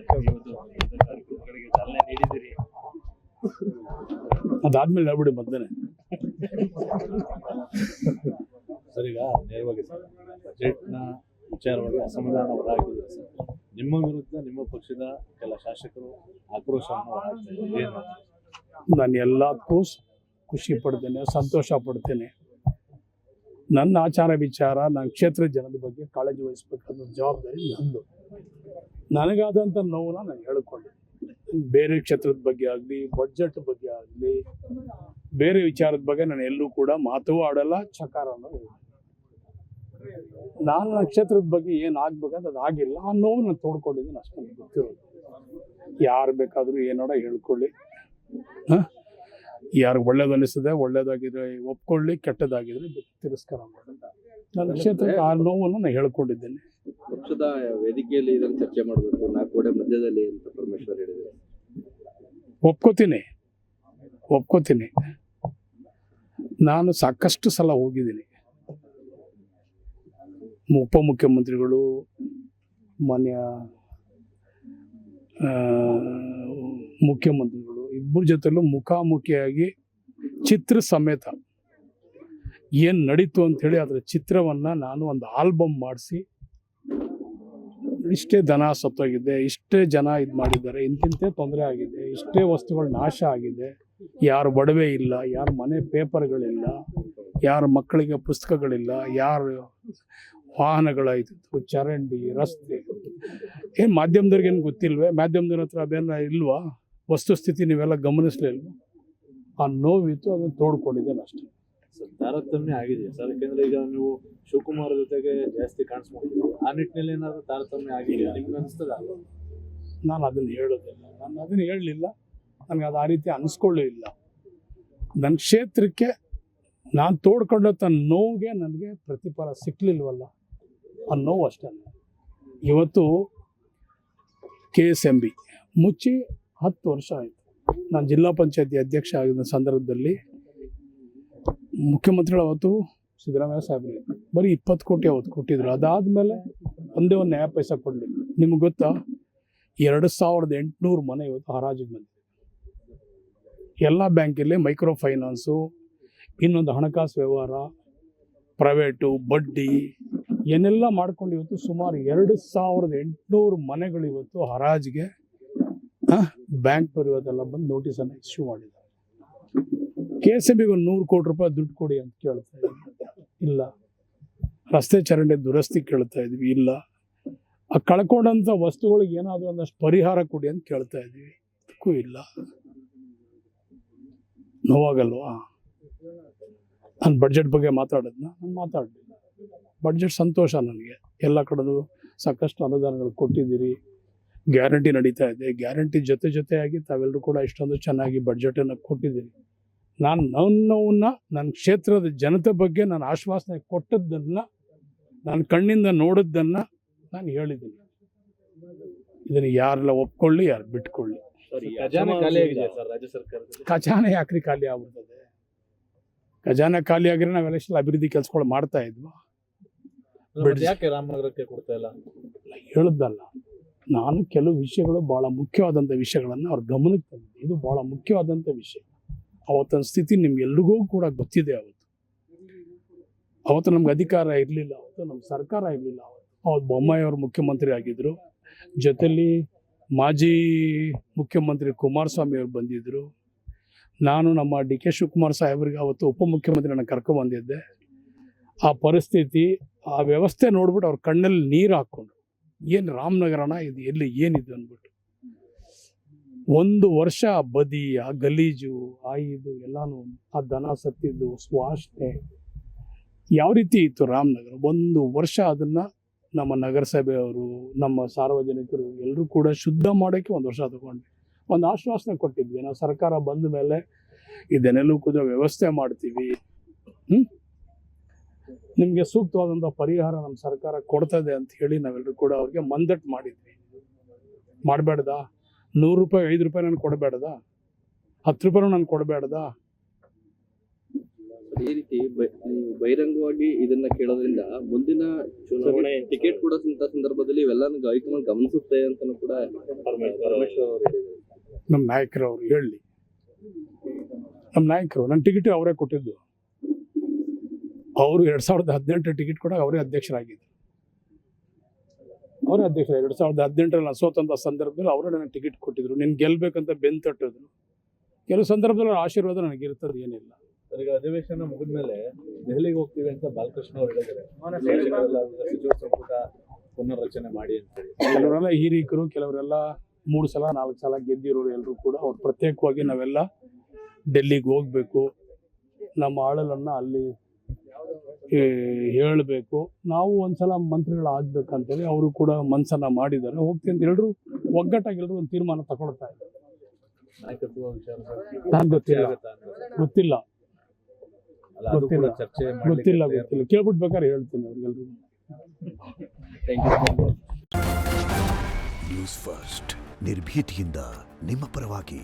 ಕಾರ್ಯಕ್ರಮಗಳಿಗೆ ಚಾಲನೆ ನೀಡಿದಿರಿ. ಅದಾದ್ಮೇಲೆ ಹೇಳ್ಬಿಡಿ ಮೊದಲೇ. ಸರ್, ಈಗ ನೇರವಾಗಿ ಸರ್, ಬಜೆಟ್ನ ವಿಚಾರವಾಗಿ ಅಸಮಾಧಾನ ಹೊರಹಾಕಿದೆ ಸರ್. ನಿಮ್ಮ ವಿರುದ್ಧ ನಿಮ್ಮ ಪಕ್ಷದ ಕೆಲ ಶಾಸಕರು ಆಕ್ರೋಶವನ್ನು ಹೊರಹಾಕ್ತಾರೆ. ನಾನು ಎಲ್ಲದಕ್ಕೂ ಖುಷಿ ಪಡ್ತೇನೆ, ಸಂತೋಷ ಪಡ್ತೇನೆ. ನನ್ನ ಆಚಾರ ವಿಚಾರ, ನನ್ನ ಕ್ಷೇತ್ರದ ಜನದ ಬಗ್ಗೆ ಕಾಳಜಿ ವಹಿಸಬೇಕಾದ ಜವಾಬ್ದಾರಿ ನಂದು. ನನಗಾದಂಥ ನೋವನ್ನ ನಾನು ಹೇಳಿಕೊಂಡೆ. ಬೇರೆ ಕ್ಷೇತ್ರದ ಬಗ್ಗೆ ಆಗಲಿ, ಬಡ್ಜೆಟ್ ಬಗ್ಗೆ ಆಗಲಿ, ಬೇರೆ ವಿಚಾರದ ಬಗ್ಗೆ ನಾನು ಎಲ್ಲೂ ಕೂಡ ಮಾತು ಆಡಲ್ಲ, ಚಕಾರನೂ ಇಲ್ಲ. ನಾನು ನನ್ನ ಕ್ಷೇತ್ರದ ಬಗ್ಗೆ ಏನು ಆಗ್ಬೇಕಂತ ಅದು ಆಗಿಲ್ಲ. ಆ ನೋವು ನಾನು ತೋಡ್ಕೊಂಡಿದ್ದೀನಿ ಅಷ್ಟೇ. ಗೊತ್ತಿರೋದು ಯಾರು ಬೇಕಾದರೂ ಏನೋಡ ಹೇಳ್ಕೊಳ್ಳಿ. ಯಾರು ಒಳ್ಳೇದು ಅನಿಸ್ತದೆ, ಒಳ್ಳೇದಾಗಿದ್ರೆ ಒಪ್ಕೊಳ್ಳಿ, ಕೆಟ್ಟದಾಗಿದ್ರೆ ತಿರಸ್ಕಾರ ಮಾಡಿ. ನನ್ನ ಕ್ಷೇತ್ರಕ್ಕೆ ಆ ನೋವನ್ನು ನಾನು ಹೇಳ್ಕೊಂಡಿದ್ದೇನೆ. ಪಕ್ಷದ ವೇದಿಕೆಯಲ್ಲಿ ಇದನ್ನು ಚರ್ಚೆ ಮಾಡಬೇಕು, 4 ಗೋಡೆ ಮಧ್ಯದಲ್ಲಿ ಅಂತ ಪರಮೇಶ್ವರ್ ಹೇಳಿದ್ದಾರೆ. ಒಪ್ಕೋತೀನಿ. ನಾನು ಸಾಕಷ್ಟು ಸಲ ಹೋಗಿದ್ದೀನಿ. ಉಪಮುಖ್ಯಮಂತ್ರಿಗಳು, ಮಾನ್ಯ ಮುಖ್ಯಮಂತ್ರಿಗಳು ಇಬ್ಬರ ಜೊತೆಲೂ ಮುಖಾಮುಖಿಯಾಗಿ ಚಿತ್ರ ಸಮೇತ ಏನು ನಡೀತು ಅಂಥೇಳಿ ಅದರ ಚಿತ್ರವನ್ನು ನಾನು ಒಂದು ಆಲ್ಬಮ್ ಮಾಡಿಸಿ, ಇಷ್ಟೇ ದನ ಸತ್ತೋಗಿದೆ, ಇಷ್ಟೇ ಜನ ಇದು ಮಾಡಿದ್ದಾರೆ, ಇಂತಿಂತೆ ತೊಂದರೆ ಆಗಿದೆ, ಇಷ್ಟೇ ವಸ್ತುಗಳು ನಾಶ ಆಗಿದೆ, ಯಾರು ಒಡವೆ ಇಲ್ಲ, ಯಾರ ಮನೆ ಪೇಪರ್ಗಳಿಲ್ಲ, ಯಾರ ಮಕ್ಕಳಿಗೆ ಪುಸ್ತಕಗಳಿಲ್ಲ, ಯಾರ ವಾಹನಗಳಾಯ್ತು, ಚರಂಡಿ, ರಸ್ತೆ, ಏನು ಮಾಧ್ಯಮದವ್ರಿಗೇನು ಗೊತ್ತಿಲ್ವೇ? ಮಾಧ್ಯಮದವ್ರ ಹತ್ರ ಅದೇನ ಇಲ್ವಾ? ವಸ್ತುಸ್ಥಿತಿ ನೀವೆಲ್ಲ ಗಮನಿಸ್ಲಿಲ್ವ? ಆ ನೋವಿತ್ತು, ಅದನ್ನು ತೋಡ್ಕೊಂಡಿದ್ದೇನೆ ಅಷ್ಟೇ. ಸರ್, ತಾರತಮ್ಯ ಆಗಿದೆ ಸರ್. ಯಾಕೆಂದ್ರೆ ಈಗ ನೀವು ಶಿವಕುಮಾರ್ ಜೊತೆಗೆ ಜಾಸ್ತಿ ಕಾಣಿಸ್ಕೊಂಡಿದ್ದೀವಿ. ಆ ನಿಟ್ಟಿನಲ್ಲಿ ಏನಾದರೂ ತಾರತಮ್ಯ ಆಗಿದೆ ನಿಮ್ಗೆ ಅನಿಸ್ತದ? ನಾನು ಅದನ್ನು ಹೇಳೋದಿಲ್ಲ, ನಾನು ಅದನ್ನು ಹೇಳಲಿಲ್ಲ, ನನಗೆ ಅದು ಆ ರೀತಿ ಅನಿಸ್ಕೊಳ್ಳೇ ಇಲ್ಲ. ನನ್ನ ಕ್ಷೇತ್ರಕ್ಕೆ ನಾನು ತೋಡ್ಕೊಂಡಂಥ ನೋವಿಗೆ ನನಗೆ ಪ್ರತಿಫಲ ಸಿಕ್ಕಲಿಲ್ವಲ್ಲ, ಆ ನೋವು ಅಷ್ಟೇ. ಇವತ್ತು KSMB ಮುಚ್ಚಿ 10 ವರ್ಷ ಆಯಿತು. ನಾನು ಜಿಲ್ಲಾ ಪಂಚಾಯತಿ ಅಧ್ಯಕ್ಷ ಆಗಿದ್ದ ಸಂದರ್ಭದಲ್ಲಿ ಮುಖ್ಯಮಂತ್ರಿಗಳು ಅವತ್ತು ಸಿದ್ದರಾಮಯ್ಯ ಸಾಹೇಬರಿಗೆ ಬರೀ 20 ಕೋಟಿ ಅವತ್ತು ಕೊಟ್ಟಿದ್ರು. ಅದಾದಮೇಲೆ ಒಂದೇ ಒಂದು ನ್ಯಾಯ ಪೈಸಾ ಕೊಡಲಿಲ್ಲ. ನಿಮ್ಗೆ ಗೊತ್ತಾ, 2800 ಮನೆ ಇವತ್ತು ಹರಾಜಿಗೆ ಬಂದಿದೆ. ಎಲ್ಲ ಬ್ಯಾಂಕಲ್ಲಿ ಮೈಕ್ರೋ ಫೈನಾನ್ಸು, ಇನ್ನೊಂದು ಹಣಕಾಸು ವ್ಯವಹಾರ, ಪ್ರೈವೇಟು, ಬಡ್ಡಿ ಏನೆಲ್ಲ ಮಾಡ್ಕೊಂಡು ಇವತ್ತು ಸುಮಾರು 2800 ಮನೆಗಳು ಇವತ್ತು ಹರಾಜಿಗೆ ಬ್ಯಾಂಕ್ನವ್ರು ಇವತ್ತೆಲ್ಲ ಬಂದು ನೋಟಿಸನ್ನು ಇಶ್ಯೂ ಮಾಡಿದ್ದಾರೆ. KSMBಗೆ ಒಂದು 100 ಕೋಟಿ ರೂಪಾಯಿ ದುಡ್ಡು ಕೊಡಿ ಅಂತ ಕೇಳ್ತಾ ಇದ್ವಿ, ಇಲ್ಲ. ರಸ್ತೆ ಚರಂಡಿ ದುರಸ್ತಿ ಕೇಳ್ತಾ ಇದ್ವಿ, ಇಲ್ಲ. ಆ ಕಳ್ಕೊಂಡಂಥ ವಸ್ತುಗಳಿಗೆ ಏನಾದರೂ ಒಂದಷ್ಟು ಪರಿಹಾರ ಕೊಡಿ ಅಂತ ಕೇಳ್ತಾ ಇದ್ವಿ, ಅದಕ್ಕೂ ಇಲ್ಲ. ನೋವಾಗಲ್ವಾ? ನಾನು ಬಡ್ಜೆಟ್ ಬಗ್ಗೆ ಮಾತಾಡೋದನ್ನ ನಾನು ಮಾತಾಡಲಿಲ್ಲ. ಬಡ್ಜೆಟ್ ಸಂತೋಷ ನನಗೆ. ಎಲ್ಲ ಕಡೆಯೂ ಸಾಕಷ್ಟು ಅನುದಾನಗಳು ಕೊಟ್ಟಿದ್ದೀರಿ, ಗ್ಯಾರಂಟಿ ನಡೀತಾ ಇದೆ. ಗ್ಯಾರಂಟಿ ಜೊತೆಯಾಗಿ ತಾವೆಲ್ಲರೂ ಕೂಡ ಇಷ್ಟೊಂದು ಚೆನ್ನಾಗಿ ಬಡ್ಜೆಟನ್ನು ಕೊಟ್ಟಿದ್ದೀರಿ. ನಾನು ನನ್ನ ಕ್ಷೇತ್ರದ ಜನತೆ ಬಗ್ಗೆ ನಾನು ಆಶ್ವಾಸನೆ ಕೊಟ್ಟದ್ದನ್ನು, ನಾನು ಕಣ್ಣಿಂದ ನೋಡಿದ್ದನ್ನು ನಾನು ಹೇಳಿದ್ದೀನಿ. ಇದನ್ನು ಯಾರೆಲ್ಲ ಒಪ್ಕೊಳ್ಳಿ, ಯಾರು ಬಿಟ್ಕೊಳ್ಳಿ. ಖಜಾನೆ ಯಾಕ್ರಿ ಖಾಲಿ ಆಗ್ಬಿಡ್ತದೆ? ಖಜಾನೆ ಖಾಲಿ ಆಗಿದ್ರೆ ನಾವೆಲ್ಲ ಅಭಿವೃದ್ಧಿ ಕೆಲಸಗಳು ಮಾಡ್ತಾ ಇದ್ವಾ? ಯಾಕೆ ರಾಮನಗರಕ್ಕೆ ಕೊಡ್ತಾ ಇಲ್ಲ? ಹೇಳದ್ದಲ್ಲ, ನಾನು ಕೆಲವು ವಿಷಯಗಳು ಭಾಳ ಮುಖ್ಯವಾದಂಥ ವಿಷಯಗಳನ್ನು ಅವ್ರ ಗಮನಕ್ಕೆ ತಂದಿದ್ದೆ. ಇದು ಭಾಳ ಮುಖ್ಯವಾದಂಥ ವಿಷಯ. ಅವತ್ತಿನ ಸ್ಥಿತಿ ನಿಮ್ಗೆಲ್ರಿಗೂ ಕೂಡ ಗೊತ್ತಿದೆ. ಅವತ್ತು ನಮ್ಗೆ ಅಧಿಕಾರ ಇರಲಿಲ್ಲ, ಅವತ್ತು ನಮ್ಮ ಸರ್ಕಾರ ಇರಲಿಲ್ಲ. ಅವತ್ತು ಬೊಮ್ಮಾಯಿ ಅವರು ಮುಖ್ಯಮಂತ್ರಿ ಆಗಿದ್ದರು, ಜೊತೆಲಿ ಮಾಜಿ ಮುಖ್ಯಮಂತ್ರಿ ಕುಮಾರಸ್ವಾಮಿ ಅವರು ಬಂದಿದ್ದರು. ನಾನು ನಮ್ಮ DK ಶಿವಕುಮಾರ್ ಸಾಹೇಬರಿಗೆ ಅವತ್ತು ಉಪಮುಖ್ಯಮಂತ್ರಿನ ಕರ್ಕೊಂಡ್ಬಂದಿದ್ದೆ. ಆ ಪರಿಸ್ಥಿತಿ, ಆ ವ್ಯವಸ್ಥೆ ನೋಡ್ಬಿಟ್ಟು ಅವ್ರ ಕಣ್ಣಲ್ಲಿ ನೀರು ಹಾಕ್ಕೊಂಡು, ಏನು ರಾಮನಗರನ ಇದು, ಎಲ್ಲಿ ಏನಿದೆ ಅಂದ್ಬಿಟ್ಟು 1 ವರ್ಷ ಆ ಬದಿ, ಆ ಗಲೀಜು, ಆ ಇದು ಎಲ್ಲಾನು, ಆ ದನ ಸತ್ತಿದ್ದು, ವಾಸನೆ ಯಾವ ರೀತಿ ಇತ್ತು ರಾಮನಗರ. 1 ವರ್ಷ ಅದನ್ನು ನಮ್ಮ ನಗರಸಭೆಯವರು, ನಮ್ಮ ಸಾರ್ವಜನಿಕರು ಎಲ್ಲರೂ ಕೂಡ ಶುದ್ಧ ಮಾಡೋಕ್ಕೆ 1 ವರ್ಷ ತಗೊಂಡ್ವಿ. ಒಂದು ಆಶ್ವಾಸನೆ ಕೊಟ್ಟಿದ್ವಿ, ನಾವು ಸರ್ಕಾರ ಬಂದ ಮೇಲೆ ಇದನ್ನೆಲ್ಲೂ ಕೂಡ ವ್ಯವಸ್ಥೆ ಮಾಡ್ತೀವಿ, ನಿಮಗೆ ಸೂಕ್ತವಾದಂಥ ಪರಿಹಾರ ನಮ್ಮ ಸರ್ಕಾರ ಕೊಡ್ತದೆ ಅಂತ ಹೇಳಿ ನಾವೆಲ್ಲರೂ ಕೂಡ ಅವ್ರಿಗೆ ಮಂದಟ್ಟು ಮಾಡಿದ್ವಿ. ಮಾಡಬೇಡ್ದ? 100 ರೂಪಾಯಿ 5 ರೂಪಾಯಿ ನಾನು ಕೊಡಬೇಡ್ದ? 10 ರೂಪಾಯಿ ನಾನು ಕೊಡಬೇಡ್ದ? ಈ ರೀತಿ ನೀವು ಬಹಿರಂಗವಾಗಿ ಇದನ್ನ ಕೇಳೋದ್ರಿಂದ ಮುಂದಿನ ಚುನಾವಣೆ ಟಿಕೆಟ್ ಕೊಡೋಂತ ಸಂದರ್ಭದಲ್ಲಿ ಇವೆಲ್ಲ ಹೈಕಮಾಂಡ್ ಗಮನಿಸುತ್ತೆ ಅಂತಾನು ಕೂಡ ಪರಮೇಶ್ವರ್ ಅವರು ಹೇಳಿದ್ದಾರೆ. ನಮ್ಮ ನಾಯಕರು ಅವ್ರು ಹೇಳಲಿ. ನಮ್ಮ ನಾಯಕರು ನನ್ನ ಟಿಕೆಟ್ ಅವರೇ ಕೊಟ್ಟಿದ್ದು. ಅವರು 2018 ಟಿಕೆಟ್ ಕೊಡಾಗ ಅವರೇ ಅಧ್ಯಕ್ಷರಾಗಿದ್ದರು. ಅವರೇ ಅಧ್ಯಕ್ಷ 2018 ನಾನು ಸೋತಂಥ ಸಂದರ್ಭದಲ್ಲಿ ಅವರೇ ನನಗೆ ಟಿಕೆಟ್ ಕೊಟ್ಟಿದ್ರು. ನೀನು ಗೆಲ್ಲಬೇಕಂತ ಬೆನ್ನು ತಟ್ಟಿದ್ರು. ಕೆಲವು ಸಂದರ್ಭದಲ್ಲಿ ಅವ್ರ ಆಶೀರ್ವಾದ ನನಗಿರ್ತದೆ, ಏನಿಲ್ಲ. ಈಗ ಅಧಿವೇಶನ ಮುಗಿದ್ಮೇಲೆ ದೆಹಲಿಗೆ ಹೋಗ್ತೀವಿ ಅಂತ ಬಾಲಕೃಷ್ಣ ಅವರು ಹೇಳಿದ್ದಾರೆ. ಶಾಸಕರೆಲ್ಲ ಸಚಿವ ಸಂಪುಟ ಪುನರ್ರಚನೆ ಮಾಡಿ ಅಂತ ಹೇಳಿ. ಕೆಲವರೆಲ್ಲ ಹಿರೀಕರು, ಕೆಲವರೆಲ್ಲ 3 ಸಲ 4 ಸಲ ಗೆದ್ದಿರೋರು ಎಲ್ಲರೂ ಕೂಡ ಅವ್ರು ಪ್ರತ್ಯೇಕವಾಗಿ ನಾವೆಲ್ಲ ಡೆಲ್ಲಿಗೆ ಹೋಗಬೇಕು, ನಮ್ಮ ಆಳಲನ್ನು ಅಲ್ಲಿ ಹೇಳಬೇಕು, ನಾವು ಒಂದ್ಸಲ ಮಂತ್ರಿಗಳಾಗಬೇಕಂತೇಳಿ ಅವರು ಕೂಡ ಮನಸ್ಸನ್ನು ಮಾಡಿದ್ದಾರೆ. ಹೋಗ್ತೀನಿ ಅಂತ ಎಲ್ಲರೂ ಒಗ್ಗಟ್ಟಾಗಿ ಎಲ್ಲರೂ ಒಂದು ತೀರ್ಮಾನ ತಗೊಳ್ತಾ ಇದ್ದಾರೆ. ನಾಯಕತ್ವ ವಿಚಾರ ನಾನು ಗೊತ್ತಿಲ್ಲ ಕೇಳ್ಬಿಟ್ಟು ಬೇಕಾದ್ರೆ ಹೇಳ್ತೀನಿ ಅವ್ರಿಗೆಲ್ರಿಗೂ. ನ್ಯೂಸ್ ಫಸ್ಟ್ ನಿರ್ಭೀತಿಯಿಂದ ನಿಮ್ಮ ಪರವಾಗಿ.